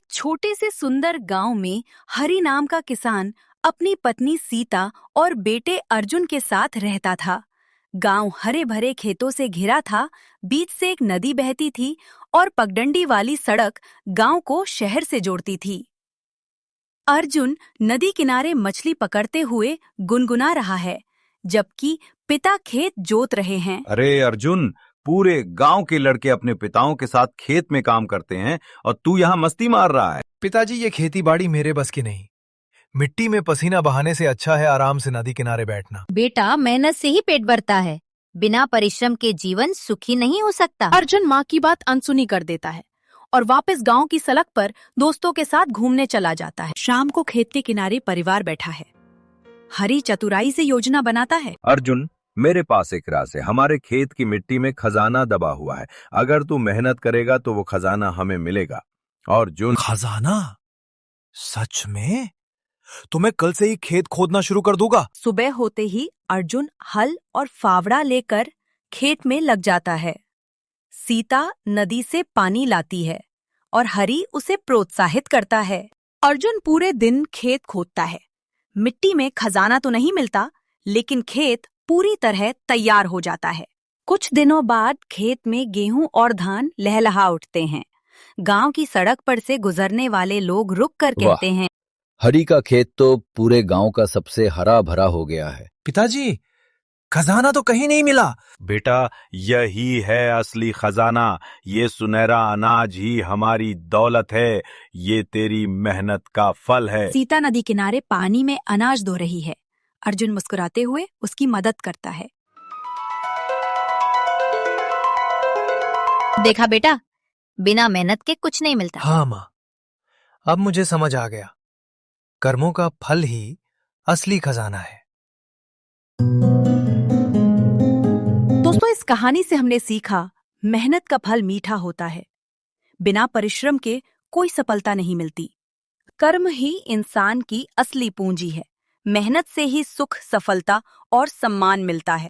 एक छोटे से सुंदर गांव में हरि नाम का किसान अपनी पत्नी सीता और बेटे अर्जुन के साथ रहता था। गांव हरे भरे खेतों से घिरा था, बीच से एक नदी बहती थी और पगडंडी वाली सड़क गांव को शहर से जोड़ती थी। अर्जुन नदी किनारे मछली पकड़ते हुए गुनगुना रहा है, जबकि पिता खेत जोत रहे हैं। अरे अर्जुन, पूरे गांव के लड़के अपने पिताओं के साथ खेत में काम करते हैं और तू यहाँ मस्ती मार रहा है। पिताजी, ये खेती बाड़ी मेरे बस की नहीं। मिट्टी में पसीना बहाने से अच्छा है आराम से नदी किनारे बैठना। बेटा, मेहनत से ही पेट भरता है, बिना परिश्रम के जीवन सुखी नहीं हो सकता। अर्जुन माँ की बात अनसुनी कर देता है और वापस गांव की सड़क पर दोस्तों के साथ घूमने चला जाता है। शाम को खेत के किनारे परिवार बैठा है। हरी चतुराई से योजना बनाता है। अर्जुन, मेरे पास एक राज है। हमारे खेत की मिट्टी में खजाना दबा हुआ है। अगर तू मेहनत करेगा तो वो खजाना हमें मिलेगा। और जो खजाना? सच में? तो मैं कल से ही खेत खोदना शुरू कर दूंगा। सुबह होते ही अर्जुन हल और फावड़ा लेकर खेत में लग जाता है। सीता नदी से पानी लाती है और हरि उसे प्रोत्साहित करता है। अर्जुन पूरे दिन खेत खोदता है। मिट्टी में खजाना तो नहीं मिलता, लेकिन खेत पूरी तरह तैयार हो जाता है। कुछ दिनों बाद खेत में गेहूं और धान लहलहा उठते हैं। गांव की सड़क पर से गुजरने वाले लोग रुक कर कहते हैं, हरी का खेत तो पूरे गांव का सबसे हरा भरा हो गया है। पिताजी, खजाना तो कहीं नहीं मिला। बेटा, यही है असली खजाना। ये सुनहरा अनाज ही हमारी दौलत है। ये तेरी मेहनत का फल है। सीता नदी किनारे पानी में अनाज धो रही है। अर्जुन मुस्कुराते हुए उसकी मदद करता है। देखा बेटा, बिना मेहनत के कुछ नहीं मिलता। हाँ माँ, अब मुझे समझ आ गया। कर्मों का फल ही असली खजाना है। दोस्तों, इस कहानी से हमने सीखा, मेहनत का फल मीठा होता है। बिना परिश्रम के कोई सफलता नहीं मिलती। कर्म ही इंसान की असली पूंजी है। मेहनत से ही सुख, सफलता और सम्मान मिलता है।